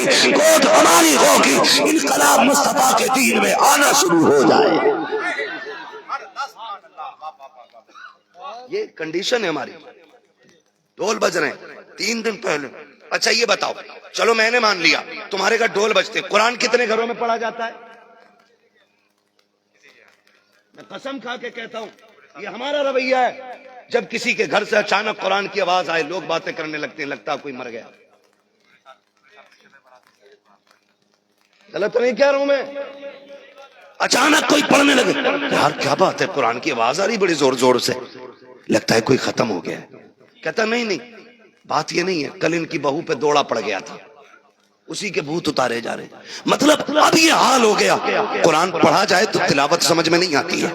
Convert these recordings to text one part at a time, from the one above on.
کوٹ ہماری ہوگی، انقلاب مصطفیٰ کے دین میں آنا شروع ہو جائے۔ یہ کنڈیشن ہے ہماری۔ ڈھول بج رہے ہیں 3 دن پہلے۔ اچھا یہ بتاؤ، چلو میں نے مان لیا تمہارے گھر ڈھول بجتے، قرآن کتنے گھروں میں پڑھا جاتا ہے؟ میں قسم کھا کے کہتا ہوں یہ ہمارا رویہ ہے۔ جب کسی کے گھر سے اچانک قرآن کی آواز آئے لوگ باتیں کرنے لگتے ہیں، لگتا ہے کوئی مر گیا۔ غلط نہیں کہہ رہا ہوں میں؟ اچانک کوئی پڑھنے لگے، یار کیا بات ہے قرآن کی آواز آ رہی بڑی زور زور سے، لگتا ہے کوئی ختم ہو گیا ہے۔ کہتا نہیں بات یہ نہیں ہے، کل ان کی بہو پہ دوڑا پڑ گیا تھا، اسی کے بھوت اتارے جا رہے۔ مطلب اب یہ حال ہو گیا، قرآن پڑھا جائے تو تلاوت سمجھ میں نہیں آتی ہے،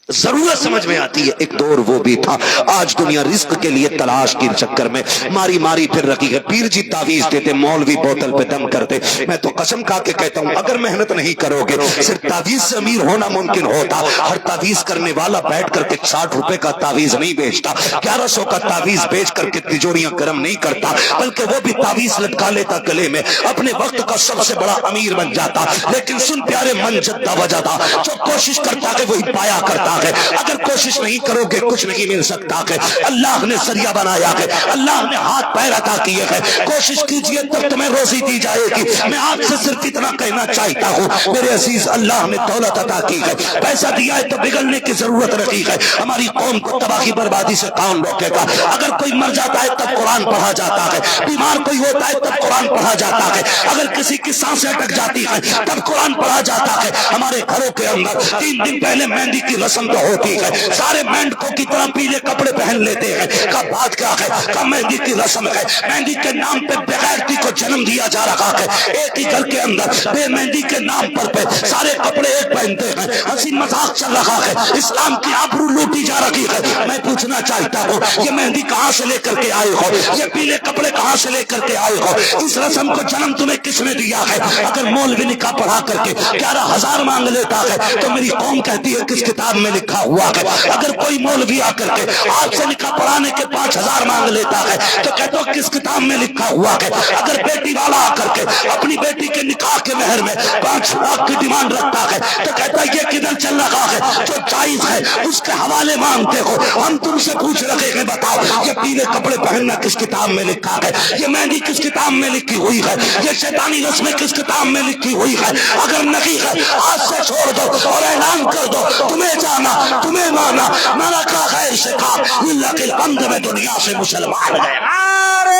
ضرورت سمجھ میں آتی ہے۔ ایک دور وہ بھی تھا، آج دنیا رزق کے لیے تلاش کے چکر میں ماری پھر رکھی ہے۔ پیر جی تعویذ دیتے، مولوی بوتل پہ دم کرتے۔ میں تو قسم کھا کے کہتا ہوں اگر محنت نہیں کرو گے صرف تعویذ سے امیر ہونا ممکن ہوتا۔ ہر تعویذ کرنے والا بیٹھ کر کے 60 روپے کا تعویذ نہیں بیچتا، 1100 کا تعویذ بیچ کر کے تجوریاں گرم نہیں کرتا، بلکہ وہ بھی تعویذ لٹکا لیتا گلے میں، اپنے وقت کا سب سے بڑا امیر بن جاتا۔ لیکن سن پیارے من جدہ وجدہ، جو کوشش کرتا ہے وہی پایا کرتا ہے۔ اگر کوشش نہیں کرو گے کچھ نہیں مل سکتا ہے۔ اللہ نے ذریعہ بنایا ہے، اللہ نے ہاتھ پیر عطا کیے ہیں، کوشش کیجئے تب تمہیں روزی دی جائے گی۔ میں آپ سے صرف اتنا کہنا چاہتا ہوں میرے عزیز، اللہ نے دولت عطا کی ہے، پیسہ دیا ہے تو بگڑنے کی ضرورت رکھی ہے۔ ہماری قوم کو تباہی بربادی سے کون روکے گا؟ اگر کوئی مر جاتا ہے تب قرآن پڑھا جاتا ہے، بیمار کوئی ہوتا ہے تب قرآن پڑھا جاتا ہے، اگر کسی کی سانسیں اٹک جاتی ہیں تب قرآن پڑھا جاتا ہے۔ ہمارے گھروں کے اندر 3 دن پہلے مہندی کی رسم تو ہوتی ہے، سارے مینڈکوں کی طرح پیلے کپڑے پہن لیتے ہیں۔ کا بات کیا ہے؟ کا مہندی کی رسم ہے، مہندی کے نام پہ بغیرتی کو جنم دیا جا رہا ہے۔ ایک ہی گھر کے اندر بے مہندی کے نام پر سارے کپڑے ایک پہنتے ہیں، ہنسی مذاق چل رہا ہے، اسلام کی آبرو لوٹی جا رہی ہے۔ میں پوچھنا چاہتا ہوں یہ مہندی کہاں سے لے کر کے آئے ہو؟ یہ پیلے کپڑے کہاں سے لے کر کے آئے ہو؟ اس رسم کو جنم تمہیں کس نے دیا ہے؟ اگر مولوی نکاح پڑھا کر کے 11,000 مانگ لیتا ہے تو میری قوم کہتی ہے کس کتاب میں لکھا ہوا ہے؟ اگر کوئی مولوی آ کر کے آپ سے نکاح پڑھانے کے 5,000 مانگ لیتا ہے تو کہتا ہوں کس کتاب میں لکھا ہوا ہے؟ اگر بیٹی والا آ کر کے اپنی بیٹی کے نکاح کے مہر میں 5 لاکھ کی ڈیمانڈ رکھتا ہے تو کہتا ہے یہ کدھر چل رہا ہے؟ جو جائز ہے اس کے حوالے مانگتے ہو۔ ہم تم سے پوچھ رہے ہیں بتاؤ یہ پیلے کپڑے پہننا کس کتاب میں لکھا ہے؟ یہ مہندی کس کتاب میں لکھی ہوئی ہے؟ یہ شیطانی رسمیں کس کتاب میں لکھی ہوئی ہے؟ اگر نہیں ہے آج سے چھوڑ دو اور اعلان کر دو تمہیں جانا تمہیں مانا، مانا کا خیر سے کھا اللہ کے بند میں دنیا سے مسلمان ہے۔ نعرہ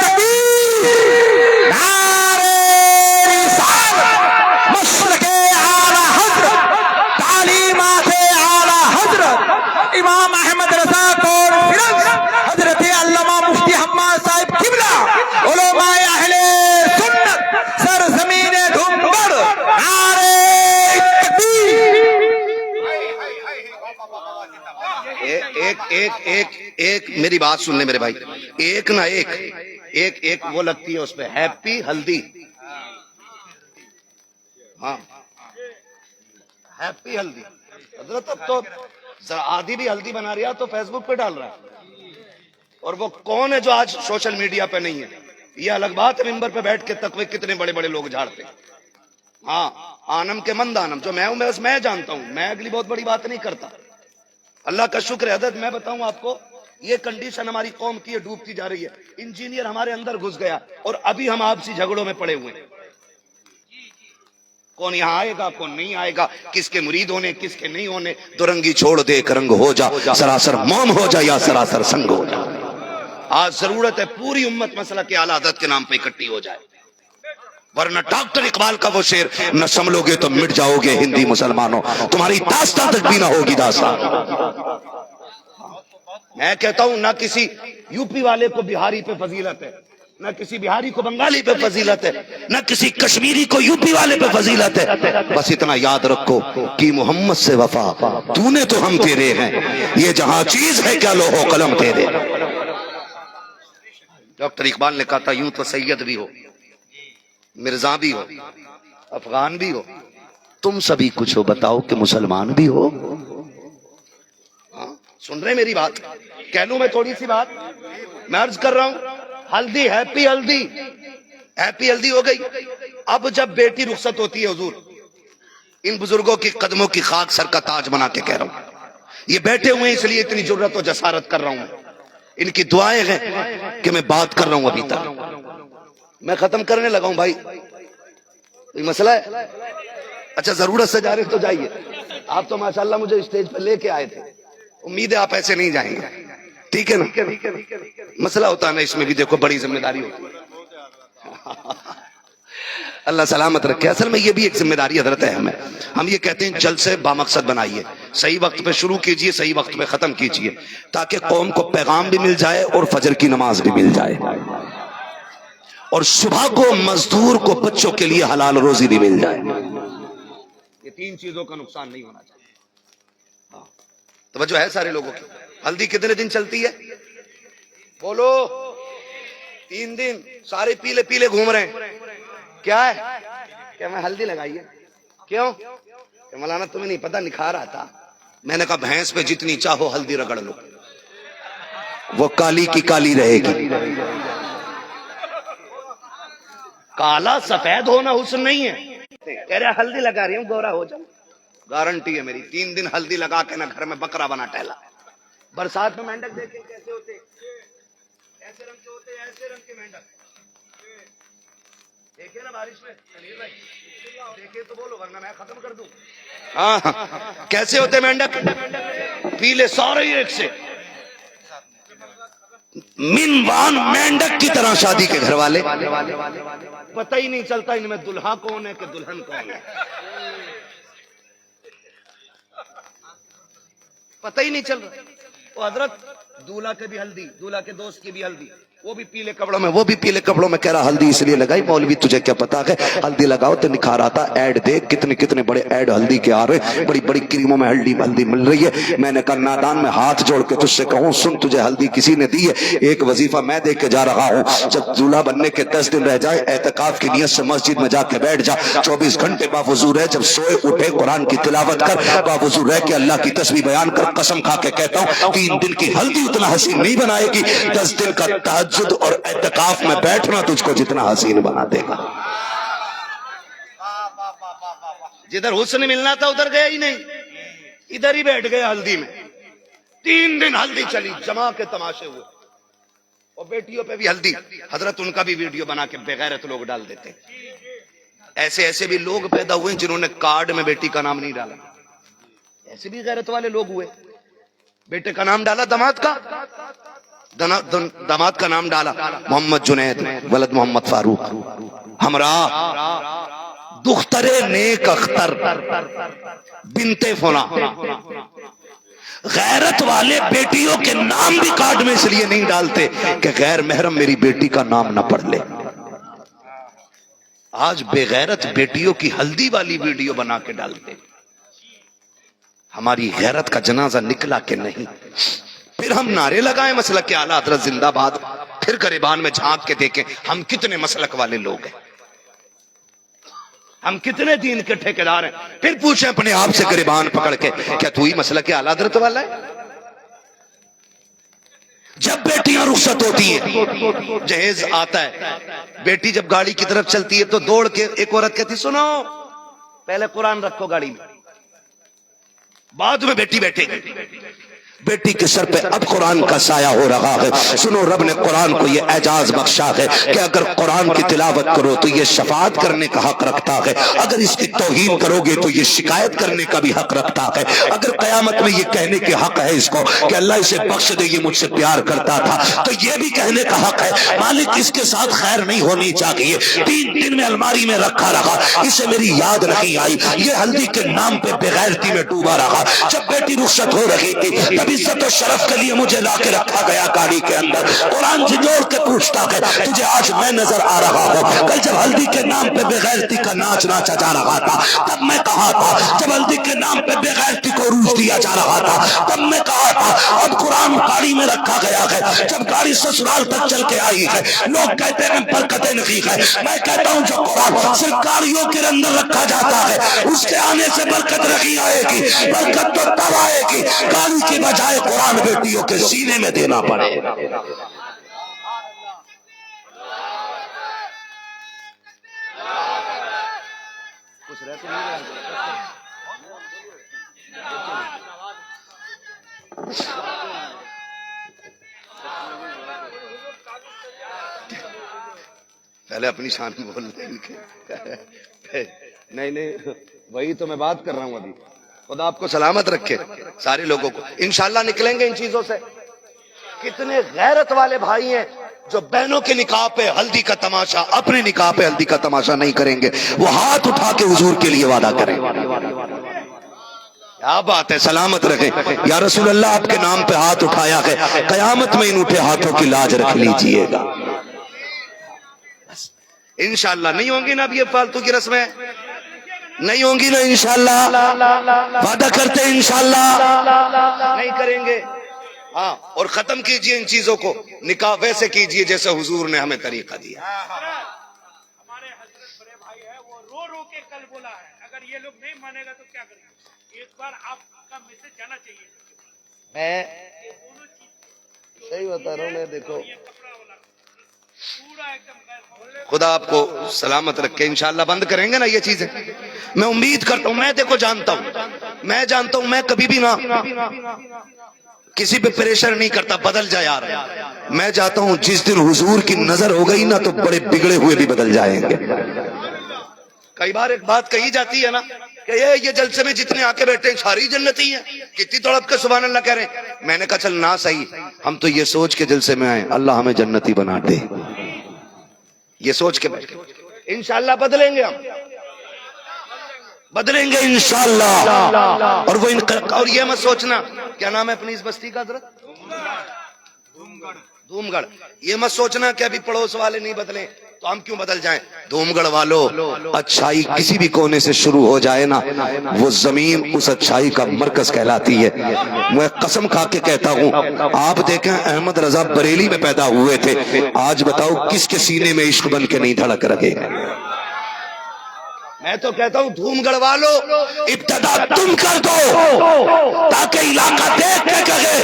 تکبیر، نعرہ رسالت، مسلک اعلی حضرت، تعلیمات اعلی حضرت امام احمد رضا کانفرنس، حضرت علامہ مفتی حماد صاحب قبلہ، علماء اہل سنت، سرزمین دھنبڑ، نعرہ ایک میری بات سن لیں میرے بھائی، ایک نہ ایک وہ لگتی ہے اس پہ ہیپی ہلدی، ہاں ہیپی ہلدی۔ حضرت اب تو آدھی بھی ہلدی بنا رہا تو فیس بک پہ ڈال رہا ہے، اور وہ کون ہے جو آج سوشل میڈیا پہ نہیں ہے؟ یہ الگ بات ہے ممبر پہ بیٹھ کے تقوی کتنے بڑے بڑے لوگ جھاڑتے ہیں۔ ہاں آنم کے مند آنم، جو میں ہوں بس میں جانتا ہوں، میں اگلی بہت بڑی بات نہیں کرتا۔ اللہ کا شکر ہے حضرت، میں بتاؤں آپ کو یہ کنڈیشن ہماری قوم کی ڈوبتی جا رہی ہے۔ انجینئر ہمارے اندر گھس گیا اور ابھی ہم آپسی جھگڑوں میں پڑے ہوئے ہیں، کون یہاں آئے گا کون نہیں آئے گا، کس کے مرید ہونے کس کے نہیں ہونے۔ دورنگی چھوڑ دے کرنگ ہو جا، سراسر موم ہو جا یا سراسر سنگ ہو جا۔ آج ضرورت ہے پوری امت مسئلہ کے اعلیٰ حضرت کے نام پہ اکٹھی ہو جائے، ورنہ ڈاکٹر اقبال کا وہ شعر نہ سنبھلو گے تو مٹ جاؤ گے ہندی مسلمانوں، تمہاری داستان تک بھی نہ ہوگی داستان۔ میں کہتا ہوں نہ کسی یو پی والے کو بہاری پہ فضیلت ہے، نہ کسی بہاری کو بنگالی پہ فضیلت ہے، نہ کسی کشمیری کو یو پی والے پہ فضیلت ہے۔ بس اتنا یاد رکھو کہ محمد سے وفا تو نے تو ہم تیرے ہیں، یہ جہاں چیز ہے کیا لوح و قلم تیرے۔ ڈاکٹر اقبال نے کہا تھا یوں تو سید بھی ہو، مرزا بھی ہو، افغان بھی ہو، تم سبھی کچھ ہو، بتاؤ کہ مسلمان بھی ہو۔ سن رہے میری بات؟ کہہ لوں میں تھوڑی سی بات، میں عرض کر رہا ہوں ہلدی ہیپی ہلدی، ہیپی ہلدی ہو گئی. اب جب بیٹی رخصت ہوتی ہے حضور، ان بزرگوں کی قدموں کی خاک سر کا تاج بنا کے کہہ رہا ہوں، یہ بیٹھے ہوئے ہیں اس لیے اتنی جرت و جسارت کر رہا ہوں. ان کی دعائیں ہیں کہ میں بات کر رہا ہوں ابھی تک. میں ختم کرنے لگا ہوں بھائی، کوئی مسئلہ ہے؟ اچھا ضرورت سے جا رہے تو جائیے. آپ تو ماشاءاللہ مجھے اسٹیج پہ لے کے آئے تھے، امید ہے آپ ایسے نہیں جائیں گے. ٹھیک ہے نا؟ مسئلہ ہوتا ہے نا اس میں بھی، دیکھو بڑی ذمہ داری ہوتی ہے. اللہ سلامت رکھے. اصل میں یہ بھی ایک ذمہ داری حضرت ہے ہمیں. ہم یہ کہتے ہیں جلسے بامقصد بنائیے، صحیح وقت پہ شروع کیجئے، صحیح وقت پہ ختم کیجئے، تاکہ قوم کو پیغام بھی مل جائے اور فجر کی نماز بھی مل جائے، اور صبح کو مزدور کو بچوں کے لیے حلال روزی بھی مل جائے. یہ تین چیزوں کا نقصان نہیں ہونا چاہیے. توجہ ہے سارے لوگوں کی؟ ہلدی کتنے دن چلتی ہے؟ بولو. 3 دن. سارے پیلے پیلے گھوم رہے ہیں. کیا ہے کہ میں ہلدی لگائی ہے؟ کیوں کہ مولانا تمہیں نہیں پتا نکھار آتا. میں نے کہا بھینس پہ جتنی چاہو ہلدی رگڑ لو، وہ کالی کی کالی رہے گی. کالا سفید ہونا حسن نہیں ہے. کہہ رہا ہلدی لگا رہی ہوں گورا ہو جاؤں. گارنٹی ہے میری. 3 دن ہلدی لگا کے نا گھر میں بکرا بنا ٹہلا. برسات میں مینڈک دیکھیں کیسے ہوتے، ایسے رنگ کے ہوتے، ایسے رنگ کے مینڈک دیکھے نا بارش میں. دیکھے تو بولو ورنہ میں ختم کر دوں. ہاں کیسے ہوتے مینڈک؟ پیلے سارے ایک سے. منوان مینڈک کی طرح شادی کے گھر والے، پتہ ہی نہیں چلتا ان میں دلہا کون ہے کہ دلہن کون ہے. پتہ ہی نہیں چل رہا. وہ حضرت دولہا کے بھی ہلدی، دولہا کے دوست کی بھی ہلدی، وہ بھی پیلے کپڑوں میں، وہ بھی پیلے کپڑوں میں. کہہ رہا ہلدی اس لیے لگائی. مولوی تجھے کیا پتا ہے ہلدی لگاؤ تو نکھار آتا. ایڈ دیکھ کتنے کتنے بڑے ایڈ ہلدی کے آ رہے، بڑی بڑی کریموں میں ہلدی مل رہی ہے. میں نے کہا نادان میں ہاتھ جوڑ کے تجھ سے کہوں سن، تجھے ہلدی کسی نے دی ہے؟ ایک وظیفہ میں دے کے جا رہا ہوں. جب دولہا بننے کے 10 دن رہ جائے، اعتکاف کی نیت سے مسجد میں جا کے بیٹھ جا. 24 گھنٹے باوضو رہ. جب سوئے اٹھے قرآن کی تلاوت کر، باوضو رہ کے اللہ کی تسبیح بیان کر. قسم کھا کے کہتا ہوں 3 دن کی ہلدی اتنا حسین نہیں بنائے گی 10 دن کا تہجد اور اعتکاف میں بیٹھنا تجھ کو جتنا حسین بنا دے گا. جدھر حسن ملنا تھا ادھر گیا ہی نہیں، ادھر ہی بیٹھ گئے ہلدی میں. 3 دن ہلدی چلی، جما کے تماشے ہوئے. اور بیٹیوں پہ بھی ہلدی. حضرت ان کا بھی ویڈیو بنا کے بغیرت لوگ ڈال دیتے. ایسے ایسے بھی لوگ پیدا ہوئے جنہوں نے کارڈ میں بیٹی کا نام نہیں ڈالا. ایسے بھی غیرت والے لوگ ہوئے. بیٹے کا نام ڈالا، داماد کا نام ڈالا محمد جنید ولد محمد فاروق، ہمراہ دختر نیک اختر بنتے فلاں. غیرت والے بیٹیوں کے نام بھی کارڈ میں اس لیے نہیں ڈالتے کہ غیر محرم میری بیٹی کا نام نہ پڑھ لے. آج بے غیرت بیٹیوں کی ہلدی والی ویڈیو بنا کے ڈالتے. ہماری غیرت کا جنازہ نکلا کہ نہیں. پھر ہم نعرے لگائیں مسلک کے اعلیٰ حضرت زندہ باد، پھر گریبان میں جھانک کے دیکھیں ہم کتنے مسلک والے لوگ ہیں، ہم کتنے دین کے ٹھیکیدار ہیں. پھر پوچھیں اپنے آپ سے گریبان پکڑ کے کیا تو ہی مسلک کے اعلیٰ حضرت والا ہے؟ جب بیٹیاں رخصت ہوتی ہیں، جہیز آتا ہے، بیٹی جب گاڑی کی طرف چلتی ہے تو دوڑ کے ایک عورت کہتی سنو پہلے قرآن رکھو گاڑی میں، بعد میں بیٹی بیٹھے گی. بیٹی کے سر پہ اب قرآن کا سایہ ہو رہا ہے. سنو رب نے قرآن کو یہ اعزاز بخشا ہے کہ اگر قرآن کی تلاوت کرو تو یہ شفاعت کرنے کا حق رکھتا ہے، اگر اس کی توہین کرو گے تو یہ شکایت کرنے کا بھی حق رکھتا ہے، اگر قیامت میں یہ کہنے کے حق ہے اس کو کہ اللہ اسے بخش دے یہ مجھ سے پیار کرتا تھا، تو یہ بھی کہنے کا حق ہے مالک اس کے ساتھ خیر نہیں ہونی چاہیے. 3 دن میں الماری میں رکھا رہا، اسے میری یاد نہیں آئی، یہ ہلدی کے نام پہ بغیرتی میں ڈوبا رہا. جب بیٹی رخصت ہو رہی تھی تب عزت و شرف کے لیے مجھے لا کے رکھا گیا گاڑی کے اندر. قرآن جھنجھوڑ کے پوچھتا ہے تجھے آج میں نظر آ رہا ہوں. کل جب ہلدی کے نام پہ بغیرتی کا ناچ ناچا جا رہا تھا تب میں کہا تھا، جب ہلدی کے نام پہ بغیرتی کو روج دیا جا رہا تھا تب میں کہا تھا. اب قرآن گاڑی میں رکھا گیا ہے، جب گاڑی سسرال تک چل کے آئی ہے لوگ کہتے ہیں برکتیں نہیں ہے. میں کہتا ہوں جو قرآن صرف گاڑیوں کے اندر رکھا جاتا ہے اس کے آنے سے برکت نہیں آئے گی. برکت تو تب آئے گی گاڑی کی بجائے قرآن بیٹیوں کے سینے میں دینا پڑے. پہلے اپنی شان میں بول رہے نہیں وہی تو میں بات کر رہا ہوں ابھی. خدا آپ کو سلامت رکھے سارے لوگوں کو. انشاءاللہ نکلیں گے ان چیزوں سے. کتنے غیرت والے بھائی ہیں جو بہنوں کے نکاح پہ ہلدی کا تماشا، اپنے نکاح پہ ہلدی کا تماشا نہیں کریں گے. وہ ہاتھ اٹھا کے حضور کے لیے وعدہ کریں. کیا بات ہے، سلامت رکھیں. یا رسول اللہ آپ کے نام پہ ہاتھ اٹھایا ہے، قیامت میں ان اٹھے ہاتھوں کی لاج رکھ لیجئے گا. انشاءاللہ نہیں ہوں گی نا اب یہ فالتو کی رسمیں، نہیں ہوں گی نا انشاءاللہ. وعدہ کرتے ہیں انشاءاللہ نہیں کریں گے. ہاں، اور ختم کیجئے ان چیزوں کو. نکاح ویسے کیجئے جیسے حضور نے ہمیں طریقہ دیا. ہمارے حضرت بڑے بھائی ہے، وہ رو رو کے کل بولا ہے، اگر یہ لوگ نہیں مانے گا تو کیا کریں گے. ایک بار آپ کا میسج جانا چاہیے. میں صحیح بتا رہا ہوں. میں دیکھو یہ کپڑا والا پورا ایک دم خدا آپ کو سلامت رکھے. انشاءاللہ بند کریں گے نا یہ چیزیں. میں امید کرتا ہوں، میں دیکھو جانتا ہوں، میں کبھی بھی نہ کسی پہ پریشر نہیں کرتا بدل جائے یار. میں چاہتا ہوں جس دن حضور کی نظر ہو گئی نا تو بڑے بگڑے ہوئے بھی بدل جائیں گے. کئی بار ایک بات کہی جاتی ہے نا کہ یہ جلسے میں جتنے آ کے بیٹھے ہیں ساری جنتی ہیں، کتنی تڑپ کے سبحان اللہ کہہ رہے ہیں. میں نے کہا چل نہ صحیح، ہم تو یہ سوچ کے جلسے میں آئے اللہ ہمیں جنتی بنا دے. یہ سوچ کے بیٹھے. انشاءاللہ بدلیں گے، ہم بدلیں گے انشاءاللہ. اور یہ مت سوچنا کیا نام ہے اپنی اس بستی کا حضرت، دھوم گڑھ. یہ مت سوچنا کہ ابھی پڑوس والے نہیں بدلے تو ہم کیوں بدل جائیں. دھوم گڑھ والو، اچھائی کسی بھی کونے سے شروع ہو جائے نا وہ زمین اس اچھائی کا مرکز کہلاتی ہے. میں قسم کھا کے کہتا ہوں، آپ دیکھیں احمد رضا بریلی میں پیدا ہوئے تھے، آج بتاؤ کس کے سینے میں عشق بن کے نہیں دھڑک رہے. میں تو کہتا ہوں دھوم گڑھ والو ابتدا تم کر دو تاکہ علاقہ دیکھ کے کہے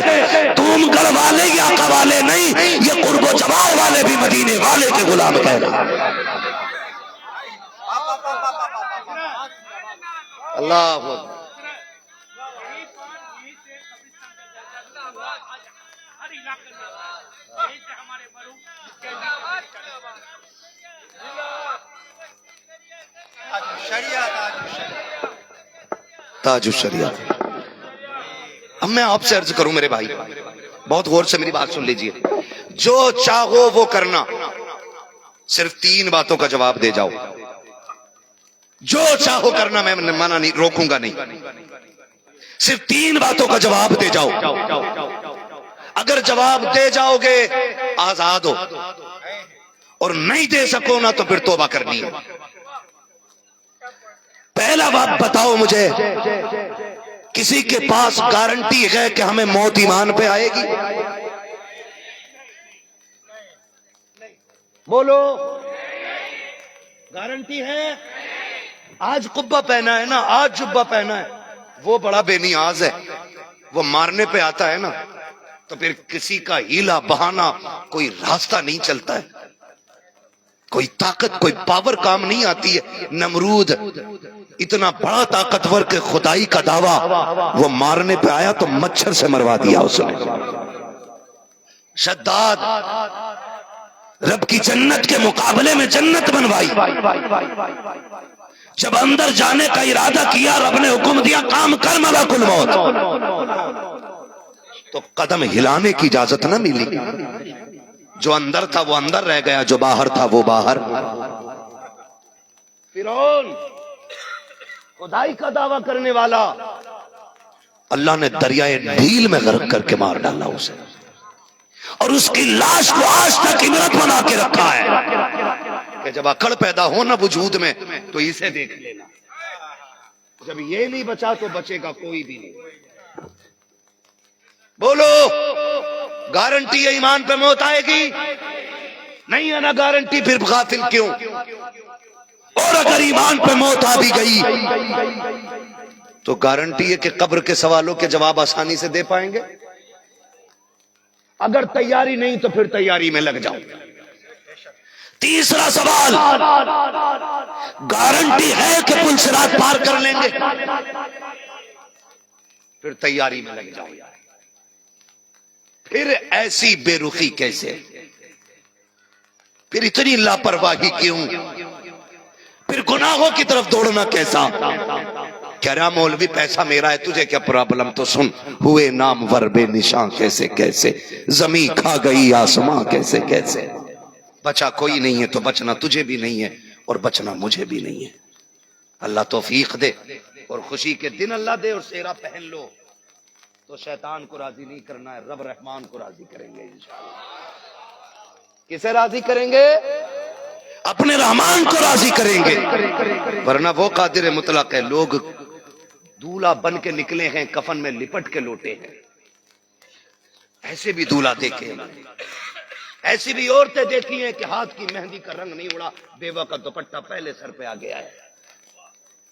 دھوم گڑھ والے یا آقا والے نہیں، یہ قرب و جمال والے بھی مدینے والے کے غلام کہنا. اللہ اکبر. ہر علاقے میں یہیں سے ہمارے مرحوم تاج الشریعت. اب میں آپ سے عرض کروں میرے بھائی، بہت غور سے میری بات سن لیجئے. جو چاہو وہ کرنا، صرف 3 باتوں کا جواب دے جاؤ. جو چاہو کرنا، میں منع نہیں، روکوں گا نہیں. صرف 3 باتوں کا جواب دے جاؤ. اگر جواب دے جاؤ گے آزاد ہو، اور نہیں دے سکو نا تو پھر توبہ کرنی ہے. پہلا بات بتاؤ مجھے، کسی کے پاس گارنٹی ہے کہ ہمیں موت ایمان پہ آئے گی؟ بولو، گارنٹی ہے؟ آج قبہ پہنا ہے نا، آج جبہ پہنا ہے، وہ بڑا بے نیاز ہے. وہ مارنے پہ آتا ہے نا تو پھر کسی کا ہیلا بہانا کوئی راستہ نہیں چلتا ہے، کوئی طاقت کوئی پاور کام نہیں آتی ہے. نمرود اتنا بڑا طاقتور کہ خدائی کا دعویٰ، وہ مارنے پہ آیا تو مچھر سے مروا دیا اس نے. شداد رب کی جنت کے مقابلے میں جنت بنوائی. جب اندر جانے کا ارادہ کیا رب نے حکم دیا کام کر ملکل موت، تو قدم ہلانے کی اجازت نہ ملی. جو اندر تھا وہ اندر رہ گیا، جو باہر تھا وہ باہر. فرعون خدائی کا دعویٰ کرنے والا، اللہ نے دریائے نیل میں غرق کر کے مار ڈالا اسے، اور اس کی لاش کو آج تک عبرت بنا کے رکھا ہے کہ جب عقل پیدا ہو نا وجود میں تو اسے دیکھ لینا. جب یہ نہیں بچا تو بچے گا کوئی بھی نہیں. بولو، گارنٹی ہے ایمان پہ موت آئے گی؟ نہیں ہے نا گارنٹی، پھر غافل کیوں؟ اور اگر ایمان پہ موت آ بھی گئی تو گارنٹی ہے کہ قبر کے سوالوں کے جواب آسانی سے دے پائیں گے. اگر تیاری نہیں تو پھر تیاری میں لگ جاؤ. تیسرا سوال، گارنٹی ہے کہ پل صراط پار کر لیں گے؟ پھر تیاری میں لگ جاؤ یار. پھر ایسی بے رخی کیسے؟ پھر اتنی لاپرواہی کیوں؟ پھر گناہوں کی طرف دوڑنا کیسا؟ کہہ رہا مولوی پیسہ میرا ہے، تجھے کیا پرابلم؟ تو سن، ہوئے نامور بے نشاں کیسے کیسے، زمین کھا گئی آسماں کیسے کیسے. بچا کوئی نہیں ہے تو بچنا تجھے بھی نہیں ہے اور بچنا مجھے بھی نہیں ہے. اللہ توفیق دے اور خوشی کے دن اللہ دے اور سیرا پہن لو تو شیطان کو راضی نہیں کرنا ہے، رب رحمان کو راضی کریں گے انشاءاللہ. کسے راضی کریں گے؟ اپنے رحمان کو راضی کریں گے. ورنہ وہ قادر مطلق ہے. لوگ دولہا بن کے نکلے ہیں، کفن میں لپٹ کے لوٹے ہیں. ایسے بھی دولہا دیکھے ہیں، ایسی بھی عورتیں دیکھی ہیں کہ ہاتھ کی مہندی کا رنگ نہیں اڑا، بیوہ کا دوپٹہ پہلے سر پہ آ گیا ہے.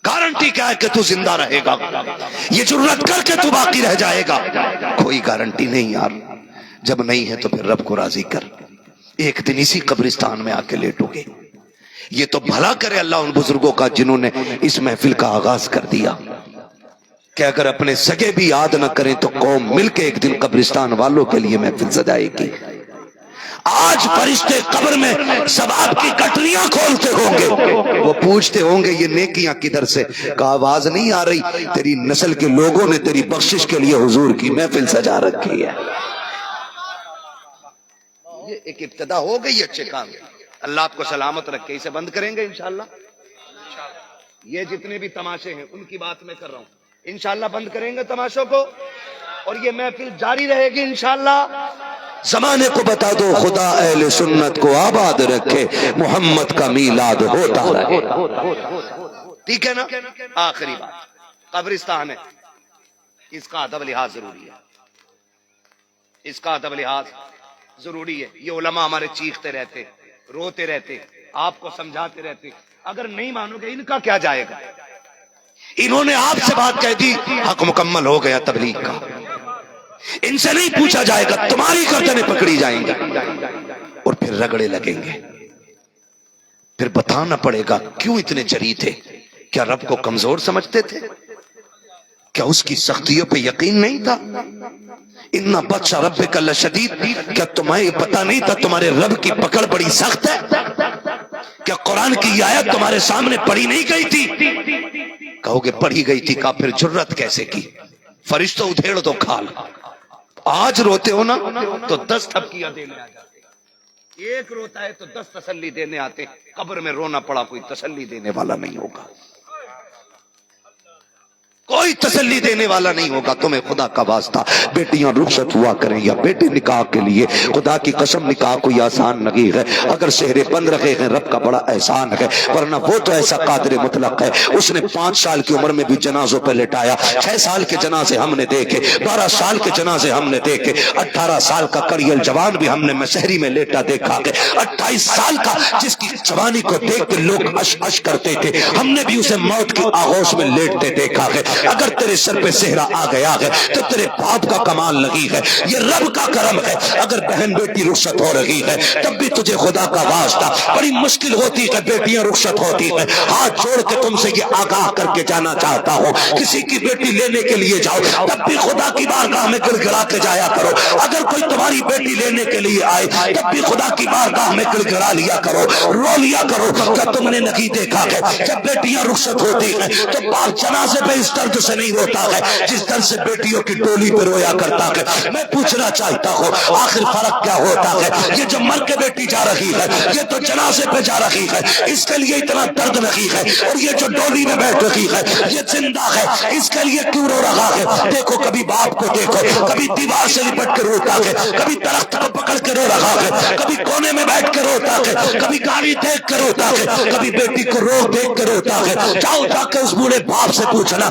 گارنٹی کیا ہے کہ تو زندہ رہے گا؟ یہ جرت کر کے تو باقی رہ جائے گا؟ کوئی گارنٹی نہیں یار. جب نہیں ہے تو پھر رب کو راضی کر. ایک دن اسی قبرستان میں آ کے لیٹو گے. یہ تو بھلا کرے اللہ ان بزرگوں کا جنہوں نے اس محفل کا آغاز کر دیا کہ اگر اپنے سگے بھی یاد نہ کریں تو قوم مل کے ایک دن قبرستان والوں کے لیے محفل سجائے گی. آج فرشتے قبر میں ثواب کی گٹریاں کھولتے ہوں گے، وہ پوچھتے ہوں گے یہ نیکیاں کدھر سے؟ کہ آواز نہیں آ رہی، تیری نسل کے لوگوں نے تیری بخشش کے لیے حضور کی محفل سجا رکھی ہے. یہ ایک ابتدا ہو گئی اچھے کام. اللہ آپ کو سلامت رکھے. اسے بند کریں گے انشاءاللہ. یہ جتنے بھی تماشے ہیں ان کی بات میں کر رہا ہوں، انشاءاللہ بند کریں گے تماشوں کو اور یہ محفل جاری رہے گی انشاءاللہ. زمانے کو بتا دو خدا اہل سنت کو آباد رکھے، محمد کا میلاد ہوتا رہے. ٹھیک ہے نا؟ آخری بات، قبرستان ہے، اس کا ادب لحاظ ضروری ہے. اس کا ادب لحاظ ضروری ہے. یہ علماء ہمارے چیختے رہتے، روتے رہتے، آپ کو سمجھاتے رہتے. اگر نہیں مانو گے ان کا کیا جائے گا؟ انہوں نے آپ سے بات کہہ دی، حق مکمل ہو گیا تبلیغ کا. ان سے نہیں پوچھا جائے گا، تمہاری گردنیں پکڑی جائیں گی اور پھر رگڑے لگیں گے. پھر بتانا پڑے گا کیوں اتنے جری تھے. کیا رب کو کمزور سمجھتے تھے؟ کیا اس کی سختیوں پہ یقین نہیں تھا؟ ان بطش ربک لشدید، کیا تمہیں پتا نہیں تھا تمہارے رب کی پکڑ بڑی سخت ہے؟ کیا قرآن کی یہ آیت تمہارے سامنے پڑھی نہیں گئی تھی؟ کہو گے پڑھی گئی تھی. کہا پھر جرت کیسے کی؟ فرشتوں ادھیڑ دو کھال. آج روتے ہو نا تو 10 تھپکیاں دینے آ جاتے. ایک روتا ہے تو 10 تسلی دینے آتے. قبر میں رونا پڑا کوئی تسلی دینے والا نہیں ہوگا، کوئی تسلی دینے والا نہیں ہوگا. تمہیں خدا کا واسطہ بیٹیاں رخصت ہوا کریں یا بیٹے نکاح کے لیے، خدا کی قسم نکاح کوئی آسان نہیں ہے. اگر سہرے بند رکھے ہیں رب کا بڑا احسان ہے. ورنہ وہ تو ایسا قادر مطلق ہے، اس نے 5 سال کی عمر میں بھی جنازوں پہ لٹایا. 6 سال کے جنازے ہم نے دیکھے، 12 سال کے جنازے ہم نے دیکھے، 18 سال کا کڑیل جوان بھی ہم نے مسحری میں لیٹا دیکھا کہ 28 سال کا جس کی جوانی کو دیکھ کے لوگ اش اش کرتے تھے، ہم نے بھی اسے موت کی آغوش میں لیٹتے دیکھا ہے. اگر تیرے سر پہ صحرا آ گیا ہے تو تیرے باپ کا کمال لگی ہے، یہ رب کا کرم ہے. اگر بہن بیٹی رخصت ہو رہی ہے تب بھی تجھے خدا کا واسطہ بڑی مشکل ہوتی ہے، بیٹیاں رخصت ہوتی ہیں. ہاتھ جوڑ کے تم سے یہ آگاہ کر کے جانا چاہتا ہوں، کسی کی بیٹی لینے کے لیے جاؤ تب بھی خدا کی بارگاہ میں گڑ گڑا کے جایا کرو. اگر کوئی تمہاری بیٹی لینے کے لیے آئے تب بھی خدا کی بارگاہ میں گڑ گڑا لیا کرو، رو لیا کرو. کیا تم نے نہیں دیکھا ہے جب بیٹیاں رخصت ہوتی ہیں تو باپ جنازے پہ اس درد سے نہیں روتا ہے جس طرح سے بیٹیوں کی ڈولی پہ رویا کرتا ہے. میں پوچھنا چاہتا ہوں آخر فرق کیا ہوتا ہے؟ یہ جو مر کے بیٹی جا رہی ہے، یہ تو جنازے پہ جا رہی ہے، اس کے لیے اتنا درد نہیں ہے. اور یہ جو ڈولی میں بیٹھ رہی ہے یہ زندہ ہے، اس کے لیے کیوں رو رہا ہے؟ دیکھو کبھی باپ کو دیکھو، کبھی دیوار سے لپٹ کے روتا ہے، کبھی درخت کو پکڑ کے رو رہا ہے، کبھی کونے میں بیٹھ کے روتا ہے، کبھی گاڑی دیکھ کے روتا ہے، کبھی بیٹی کو رو دیکھ کے روتا ہے. جاؤ جا کے اس بوڑھے باپ سے پوچھنا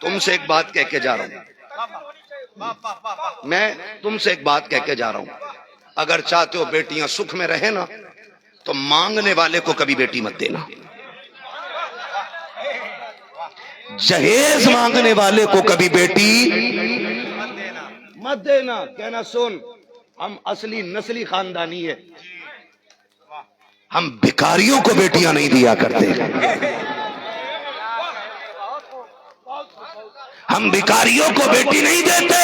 تم سے ایک بات کہہ کے جا رہا ہوں، میں تم سے ایک بات کہہ کے جا رہا ہوں، اگر چاہتے ہو بیٹیاں سکھ میں رہیں نا تو مانگنے والے کو کبھی بیٹی مت دینا، جہیز مانگنے والے کو کبھی بیٹی مت دینا، کہنا سن ہم اصلی نسلی خاندانی ہے، ہم بھکاریوں کو بیٹیاں نہیں دیا کرتے، ہم بھکاریوں کو بیٹی نہیں دیتے،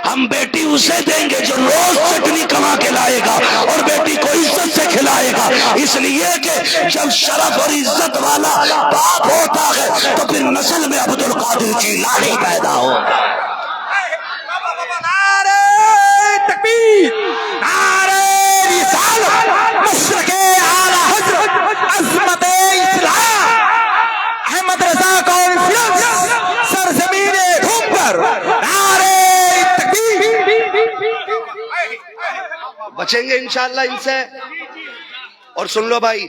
ہم بیٹی اسے دیں گے جو روز چٹنی کما کے لائے گا اور بیٹی کو عزت سے کھلائے گا، اس لیے کہ جب شرف اور عزت والا باپ ہوتا ہے تو پھر نسل میں عبد القادر کی لاڑی پیدا ہوگا۔ نعرہ تکبیر، نعرہ رسالت، مشرق اعلی حضرت عظمت اسلام احمد رضا کانفرنس سرزمین دھوم پر، نعرہ تکبیر۔ بچیں گے انشاءاللہ ان سے۔ اور سن لو بھائی،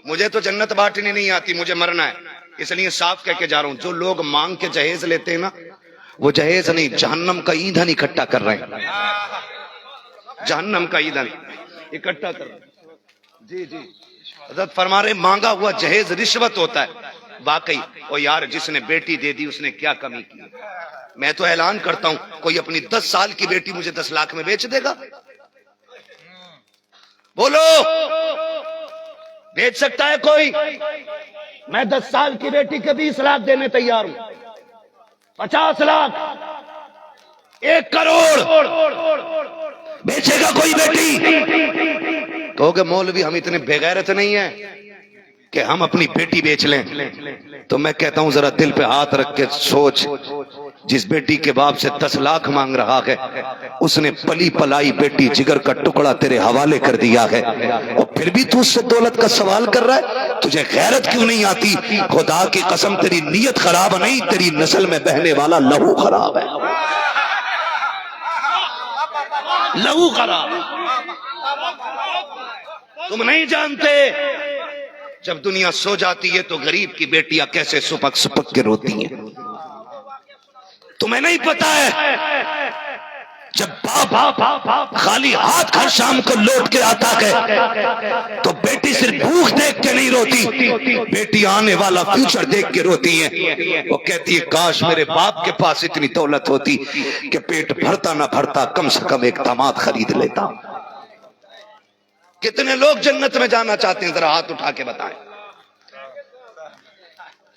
مجھے تو جنت بانٹنی نہیں آتی، مجھے مرنا ہے، اس لیے صاف کہہ کے جا رہا ہوں، جو لوگ مانگ کے جہیز لیتے ہیں نا وہ جہیز نہیں، جہنم کا ایندھن اکٹھا کر رہے ہیں، جہنم کا ایندھن اکٹھا کر رہے ہیں۔ جی جی حضرت فرما رہے مانگا ہوا جہیز رشوت ہوتا ہے، واقعی او یار جس نے بیٹی دے دی اس نے کیا کمی کی؟ میں تو اعلان کرتا ہوں کوئی اپنی 10 سال کی بیٹی مجھے 10 لاکھ میں بیچ دے گا؟ بولو بیچ سکتا ہے کوئی؟ میں 10 سال کی بیٹی کے 20 لاکھ دینے تیار ہوں، 50 لاکھ، 1 کروڑ بیچے گا کوئی بیٹی؟ کہو کہ مولوی ہم اتنے بے غیرت نہیں ہیں کہ ہم اپنی بیٹی بیچ لیں، تو میں کہتا ہوں ذرا دل پہ ہاتھ رکھ کے سوچ، جس بیٹی کے باپ سے 10 لاکھ مانگ رہا ہے اس نے پلی پلائی بیٹی جگر کا ٹکڑا تیرے حوالے کر دیا ہے، اور پھر بھی تو اس سے دولت کا سوال کر رہا ہے؟ تجھے غیرت کیوں نہیں آتی؟ خدا کی قسم تیری نیت خراب نہیں، تیری نسل میں بہنے والا لہو خراب ہے، لہو خراب۔ تم نہیں جانتے جب دنیا سو جاتی ہے تو غریب کی بیٹیاں کیسے سپک سپک کے روتی ہیں، تمہیں نہیں پتا ہے جب باپ خالی ہاتھ ہر شام کو لوٹ کے آتا ہے تو بیٹی صرف بھوک دیکھ کے نہیں روتی، بیٹی آنے والا فیوچر دیکھ کے روتی ہے، وہ کہتی ہے کاش میرے باپ کے پاس اتنی دولت ہوتی کہ پیٹ بھرتا نہ بھرتا کم سے کم ایک داماد خرید لیتا۔ کتنے لوگ جنت میں جانا چاہتے ہیں؟ ذرا ہاتھ اٹھا کے بتائیں۔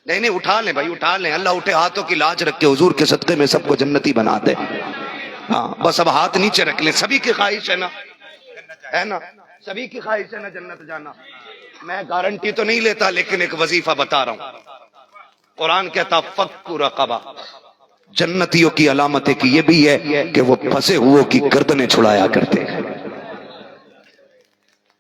نہیں اٹھا لیں بھائی، اٹھا لیں، اللہ اٹھے ہاتھوں کی لاج رکھ کے حضور کے صدقے میں سب کو جنتی بنا دے۔ ہاں بس اب ہاتھ نیچے رکھ لیں، سبھی کی خواہش ہے نا، ہے نا، سبھی کی خواہش ہے نا جنت جانا۔ میں گارنٹی تو نہیں لیتا لیکن ایک وظیفہ بتا رہا ہوں، قرآن کہتا فک رقبہ، جنتیوں کی علامتیں کی یہ بھی ہے کہ وہ پھنسے ہوئے کی گردنیں چھڑایا کرتے ہیں،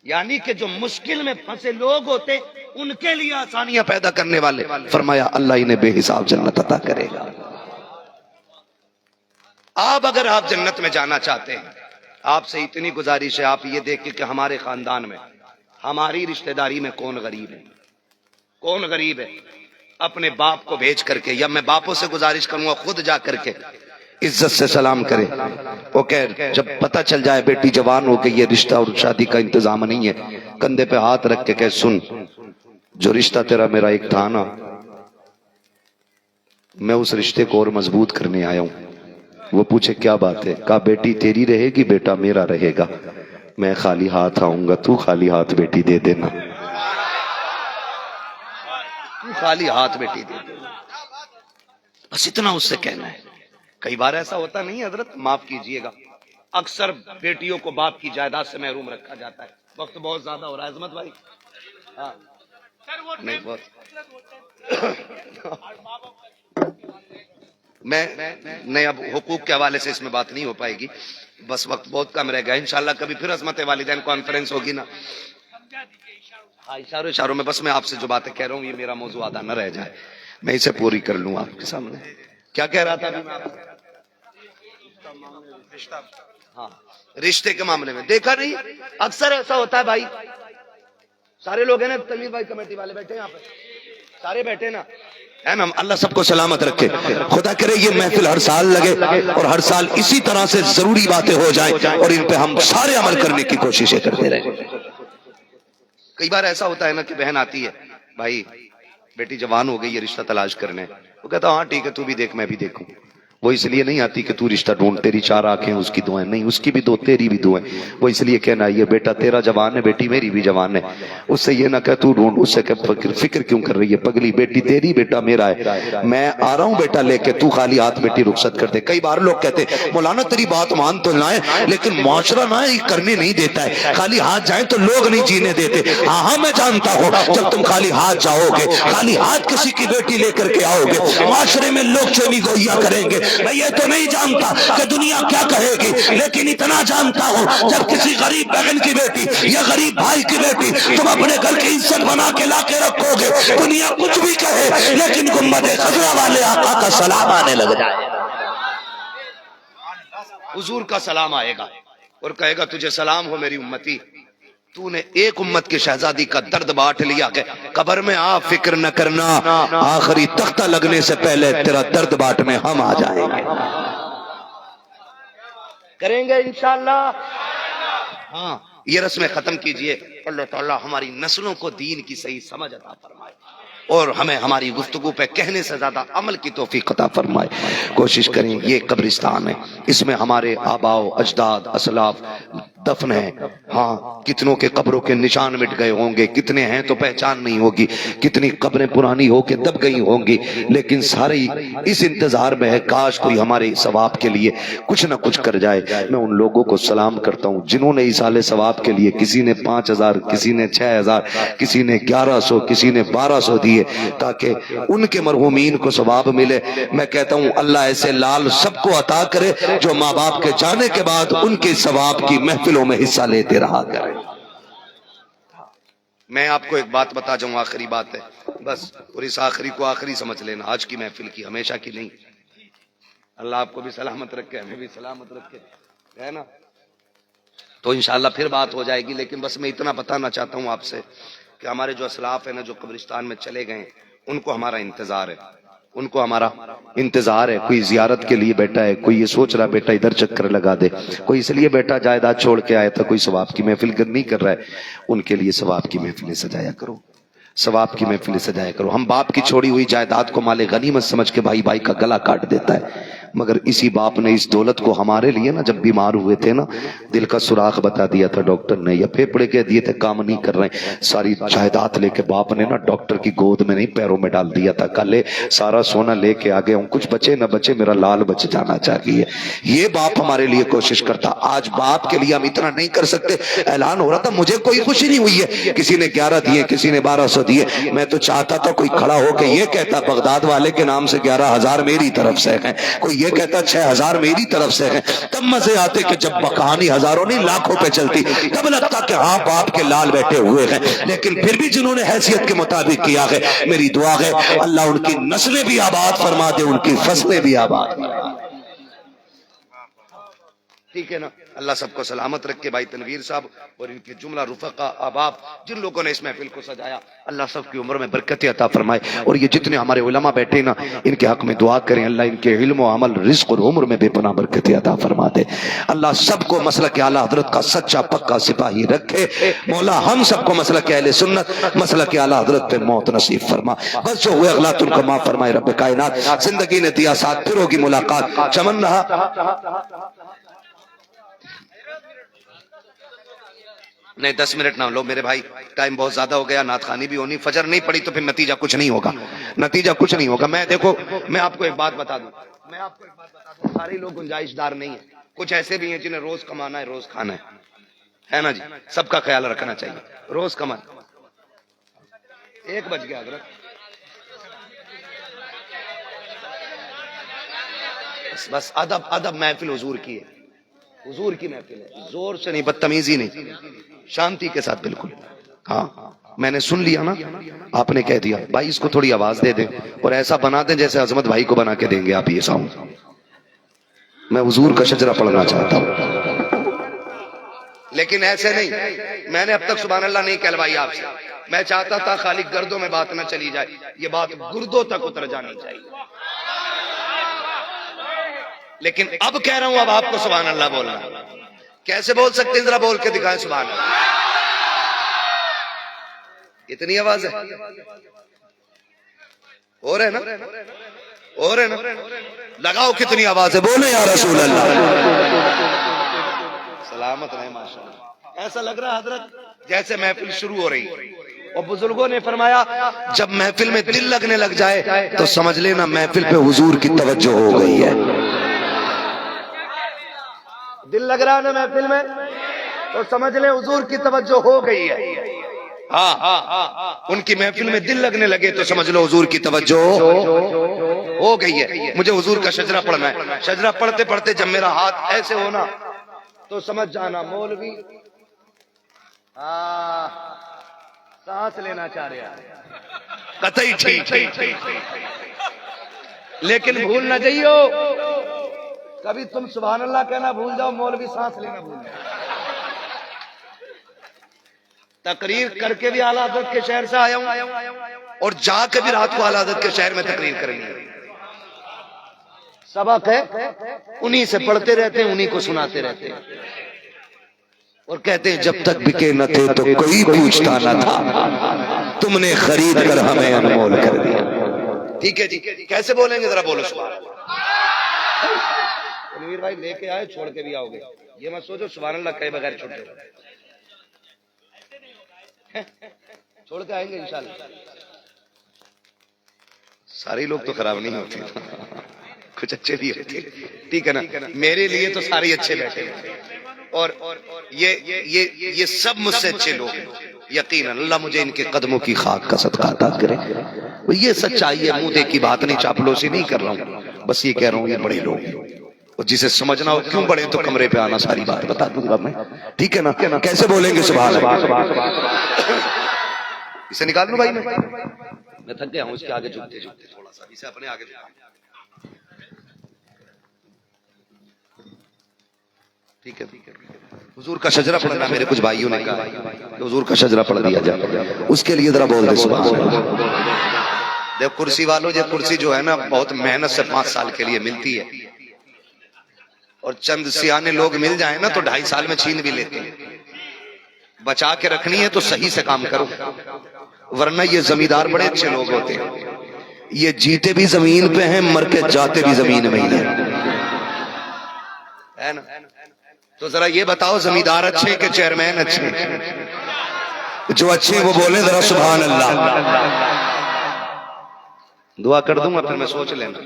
یعنی کہ جو مشکل میں پھنسے لوگ ہوتے ان کے لیے آسانیاں پیدا کرنے والے، فرمایا اللہ انہیں بے حساب جنت عطا کرے گا۔ اگر آپ جنت میں جانا چاہتے ہیں، آپ سے اتنی گزارش ہے، آپ یہ دیکھیں کہ ہمارے خاندان میں، ہماری رشتہ داری میں کون غریب ہے، کون غریب ہے، اپنے باپ کو بھیج کر کے، یا میں باپوں سے گزارش کروں گا خود جا کر کے عزت سے سلام کرے، وہ کہ جب پتہ چل جائے بیٹی جوان ہو کہ یہ رشتہ اور شادی کا انتظام نہیں ہے، کندھے پہ ہاتھ رکھ کے کہ سن جو رشتہ تیرا میرا ایک تھا نا، میں اس رشتے کو اور مضبوط کرنے آیا ہوں۔ وہ پوچھے کیا بات ہے؟ کہا بیٹی تیری رہے گی، بیٹا میرا رہے گا، میں خالی ہاتھ آؤں گا، تو خالی ہاتھ بیٹی دے دینا، تو خالی ہاتھ بیٹی دے دینا، بس اتنا اس سے کہنا ہے۔ کئی بار ایسا ہوتا نہیں ہے حضرت، معاف کیجئے گا، اکثر بیٹیوں کو باپ کی جائیداد سے محروم رکھا جاتا ہے۔ وقت بہت زیادہ ہو رہا ہے عظمت بھائی، نہیں بہت، میں نہیں اب حقوق کے حوالے سے اس میں بات نہیں ہو پائے گی، بس وقت بہت کم رہ گیا، انشاءاللہ کبھی پھر عظمت والدین کانفرنس ہوگی نا، ہاں اشاروں میں، بس میں آپ سے جو باتیں کہہ رہا ہوں یہ میرا موضوع آدھا نہ رہ جائے، میں اسے پوری کر لوں آپ کے سامنے۔ کیا کہہ رہا تھا؟ ہاں رشتے کے معاملے میں دیکھا نہیں، اکثر ایسا ہوتا ہے بھائی، سارے لوگ ہیں نا، تنویر بھائی کمیٹی والے بیٹھے ہیں یہاں پہ، سارے بیٹھے نا، ہے نا. اللہ سب کو سلامت رکھے. خدا کرے یہ محفل ہر سال لگے اور ہر سال اسی طرح سے ضروری باتیں ہو جائیں اور ان پہ ہم سارے عمل کرنے کی کوششیں کرتے رہیں. کئی بار ایسا ہوتا ہے نا کہ بہن آتی ہے, بھائی بیٹی جوان ہو گئی ہے, رشتہ تلاش کرنے, وہ کہتا ہاں ٹھیک ہے تو بھی دیکھ میں بھی دیکھوں. وہ اس لیے نہیں آتی کہ تو رشتہ ڈھونڈ, تیری 4 آنکھیں اس کی دعائیں نہیں, اس کی بھی 2 تیری بھی دعائیں. وہ اس لیے کہنا یہ بیٹا تیرا جوان ہے, بیٹی میری بھی جوان ہے. اس سے یہ نہ کہ تو ڈھونڈ, اس سے کہ فکر کیوں کر رہی ہے پگلی, بیٹی تیری بیٹا میرا ہے, میں آ رہا ہوں بیٹا لے کے, تو خالی ہاتھ بیٹی رخصت کر دے. کئی بار لوگ کہتے مولانا تیری بات مان تو لائیں لیکن معاشرہ نہ کرنے نہیں دیتا ہے, خالی ہاتھ جائیں تو لوگ نہیں جینے دیتے. ہاں میں جانتا ہوں جب تم خالی ہاتھ جاؤ گے, خالی ہاتھ کسی کی بیٹی لے کر کے آؤ گے, معاشرے میں لوگ چوری گوئیاں کریں گے. میں یہ تو نہیں جانتا کہ دنیا کیا کہے گی, لیکن اتنا جانتا ہوں جب کسی غریب بہن کی بیٹی یا غریب بھائی کی بیٹی تم اپنے گھر کی عزت بنا کے لا کے رکھو گے, دنیا کچھ بھی کہے لیکن گنبد خضرا والے آقا کا سلام آنے لگ جائے. حضور کا سلام آئے گا اور کہے گا تجھے سلام ہو میری امتی, تو نے ایک امت کی شہزادی کا درد بانٹ لیا کہ قبر میں آ فکر نہ کرنا, آخری تختہ لگنے سے پہلے تیرا درد بانٹنے ہم آ جائیں گے. کریں گے انشاءاللہ. ہاں یہ رسمیں ختم کیجئے. اللہ تعالیٰ ہماری نسلوں کو دین کی صحیح سمجھ عطا فرمائے اور ہمیں ہماری گفتگو پہ کہنے سے زیادہ عمل کی توفیق عطا فرمائے. کوشش کریں, یہ قبرستان ہے, اس میں ہمارے آباء و اجداد اسلاف دفن ہیں. ہاں کتنوں کے قبروں کے نشان مٹ گئے ہوں گے, کتنے ہیں تو پہچان نہیں ہوگی, کتنی قبریں پرانی ہو کے دب گئی ہوں گی, لیکن سارے اس انتظار میں ہے کاش کوئی ہمارے ثواب کے لیے کچھ نہ کچھ کر جائے. میں ان لوگوں کو سلام کرتا ہوں جنہوں نے ایصال ثواب کے لیے, کسی نے 5000, کسی نے 6000, کسی نے 1100, کسی نے 1200 دیے تاکہ ان کے مرحومین کو ثواب ملے. میں کہتا ہوں اللہ ایسے لال سب کو عطا کرے جو ماں باپ کے جانے کے بعد ان کے ثواب کی محفلوں میں حصہ لیتے رہا کرے. میں آپ کو ایک بات بتا جاؤں, آخری بات ہے بس, اور اس آخری کو آخری سمجھ لینا, آج کی محفل کی, ہمیشہ کی نہیں. اللہ آپ کو بھی سلامت رکھے, ہمیں بھی سلامت رکھے, ہے نا. تو انشاءاللہ پھر بات ہو جائے گی, لیکن بس میں اتنا بتانا چاہتا ہوں آپ سے کہ ہمارے جو اسلاف ہیں نا, جو قبرستان میں چلے گئے, ان کو ہمارا انتظار ہے, ان کو ہمارا انتظار ہے. کوئی زیارت کے لیے بیٹھا ہے, کوئی یہ سوچ رہا بیٹا ادھر چکر لگا دے, کوئی اس لیے بیٹا جائیداد چھوڑ کے آیا تھا, کوئی ثواب کی محفل نہیں کر رہا ہے. ان کے لیے ثواب کی محفلیں سجایا کرو, ثواب کی محفلیں سجایا کرو. ہم باپ کی چھوڑی ہوئی جائیداد کو مال غنیمت سمجھ کے بھائی بھائی کا گلا کاٹ دیتا ہے, مگر اسی باپ نے اس دولت کو ہمارے لیے نا, جب بیمار ہوئے تھے نا, دل کا سوراخ بتا دیا تھا ڈاکٹر نے, یا پھیپڑے کہہ دیے تھے کام نہیں کر رہے, ساری جائیداد لے کے باپ نے نا ڈاکٹر کی گود میں نہیں پیروں میں ڈال دیا تھا, کل سارا سونا لے کے آگے ہوں, کچھ بچے نہ بچے میرا لال بچ جانا چاہیے. یہ باپ ہمارے لیے کوشش کرتا. آج باپ کے لیے ہم اتنا نہیں کر سکتے. اعلان ہو رہا تھا, مجھے کوئی خوشی نہیں ہوئی ہے, کسی نے 11 دیے, کسی نے 1200 دیے. میں تو چاہتا تھا کوئی کھڑا ہو کے یہ کہتا بغداد والے کے نام سے 11000 میری طرف سے ہیں, کوئی یہ کہتا 6000 میری طرف سے ہیں. تب مزے آتے کہ جب کہانی ہزاروں نہیں لاکھوں پہ چلتی, تب لگتا کہ ہاں باپ کے لال بیٹھے ہوئے ہیں. لیکن پھر بھی جنہوں نے حیثیت کے مطابق کیا ہے, میری دعا ہے اللہ ان کی نسلیں بھی آباد فرما دے, ان کی فصلیں بھی آباد فرما دے. ٹھیک ہے نا. اللہ سب کو سلامت رکھے. بھائی تنویر صاحب اور ان کے جملہ رفقا احباب جن لوگوں نے اس محفل کو سجایا, اللہ سب کی عمر میں برکت عطا فرمائے. اور یہ جتنے ہمارے علماء بیٹھے نا, ان کے حق میں دعا کریں, اللہ ان کے علم و عمل رزق اور عمر میں بے پناہ برکت عطا فرما دے. اللہ سب کو مسلک اعلی حضرت کا سچا پکا سپاہی رکھے. مولا ہم سب کو مسلک اہل سنت, مسلک اعلی حضرت پہ موت نصیب فرما. بس جو ہوئے اغلاط ان کو معاف فرمائے رب کائنات. زندگی نے دیا ساتھ, پھر ہوگی ملاقات. چمن رہا نہیں, 10 منٹ نہ لو میرے بھائی, ٹائم بہت زیادہ ہو گیا. نعت خوانی بھی ہونی, فجر نہیں پڑی تو پھر نتیجہ کچھ نہیں ہوگا, نتیجہ کچھ نہیں ہوگا. میں دیکھو, میں آپ کو ایک بات بتا دوں, سارے لوگ گنجائش دار نہیں ہیں. کچھ ایسے بھی ہیں جنہیں روز کمانا ہے, روز کھانا ہے نا جی. سب کا خیال رکھنا چاہیے, روز کمانا. 1 بج گیا حضرت. بس ادب ادب محفل حضور کی ہے, حضور کی محفل ہے, زور سے نہیں, بدتمیزی نہیں, شانتی کے ساتھ بالکل. ہاں میں نے سن لیا نا, آپ نے کہہ دیا بھائی اس کو تھوڑی آواز دے دیں اور ایسا بنا دیں جیسے عظمت بھائی کو بنا کے دیں گے آپ. یہ ساؤنڈ میں حضور کا شجرہ پڑھنا چاہتا ہوں, لیکن ایسے نہیں. میں نے اب تک سبحان اللہ نہیں کہلوائی آپ سے, میں چاہتا تھا خالی گردوں میں بات نہ چلی جائے، یہ بات گردوں تک اتر جانی چاہیے، لیکن اب کہہ رہا ہوں اب آپ کو سبحان اللہ بولنا۔ کیسے بول سکتے ہیں؟ ذرا بول کے دکھائیں سبحان اللہ۔ اتنی آواز ہے اور ہے نا، اور ہے نا، لگاؤ کتنی آواز ہے، بولے یا رسول اللہ۔ سلامت رہے ماشاءاللہ۔ ایسا لگ رہا حضرت جیسے محفل شروع ہو رہی، اور بزرگوں نے فرمایا جب محفل میں دل لگنے لگ جائے تو سمجھ لینا محفل پہ حضور کی توجہ ہو گئی ہے۔ دل لگ رہا ہے نا محفل میں تو سمجھ لیں حضور کی توجہ ہو گئی ہے۔ ہاں ان کی محفل میں دل لگنے لگے تو سمجھ لو حضور کی توجہ ہو گئی ہے۔ مجھے حضور کا شجرہ پڑھنا ہے، شجرہ پڑھتے پڑھتے جب میرا ہاتھ ایسے ہونا تو سمجھ جانا مولوی سانس لینا چاہ رہے ہیں، قطعی ٹھیک، لیکن بھول نہ جائیو کبھی تم سبحان اللہ کہنا بھول جاؤ، مولوی سانس لینا بھول جاؤ۔ تقریر کر کے بھی اعلیٰ حضرت کے شہر سے آیا ہوں اور جا کے بھی رات کو اعلیٰ حضرت کے شہر میں تقریر کریں گے۔ سبق ہے انہی سے پڑھتے رہتے ہیں، انہی کو سناتے رہتے ہیں، اور کہتے ہیں جب تک بکے نہ تھے تو کوئی پوچھتا نہ تھا، تم نے خرید کر ہمیں انمول کر دیا۔ ٹھیک ہے جی، کیسے بولیں گے ذرا بولو سبحان اللہ۔ منیر بھائی لے کے آئے چھوڑ کے بھی آؤ گے، یہ مت سوچو سبحان اللہ کہے بغیر چھوڑ دے، چھوڑ کے آئیں گے انشاءاللہ۔ سارے لوگ تو خراب نہیں ہوتے، کچھ اچھے بھی ہوتے، ٹھیک ہے نا، میرے لیے تو سارے اچھے بیٹھے ہیں، اور یہ سب مجھ سے اچھے لوگ ہیں، یقیناً اللہ مجھے ان کے قدموں کی خاک کا صدقہ عطا کرے۔ یہ سچائی ہے، منہ کی بات نہیں، چاپلوسی نہیں کر رہا ہوں، بس یہ کہہ رہا ہوں یہ بڑے لوگ ہیں، اور جسے سمجھنا ہو کیوں بڑے تو کمرے پہ آنا، ساری بات بتا دوں گا میں، ٹھیک ہے نا۔ کیسے بولیں گے سبحان اللہ؟ اسے نکال لوں بھائی، میں تھک گیا ہوں اس کے آگے جھکتے جھکتے، تھوڑا سا اسے اپنے آگے جھکا، ٹھیک ہے۔ حضور کا شجرہ پڑھنا، میرے کچھ بھائیوں نے کہا کہ حضور کا شجرہ پڑھ دیا جائے، اس کے لیے ذرا بول دے سبحان اللہ۔ دیکھ کرسی والوں، یہ کرسی جو ہے نا بہت محنت سے 5 سال کے لیے ملتی ہے، اور چند سیانے لوگ مل جائیں نا تو 2.5 سال میں چھین بھی لیتے ہیں۔ بچا کے رکھنی ہے تو صحیح سے کام کرو، ورنہ یہ زمیندار بڑے اچھے لوگ ہوتے ہیں، یہ جیتے بھی زمین پہ ہیں، مر کے جاتے بھی زمین میں ہی ہے نا۔ تو ذرا یہ بتاؤ زمیندار اچھے کہ چیئرمین اچھے؟ جو اچھے وہ بولے ذرا سبحان اللہ۔ دعا کر دوں گا پھر میں سوچ لینا۔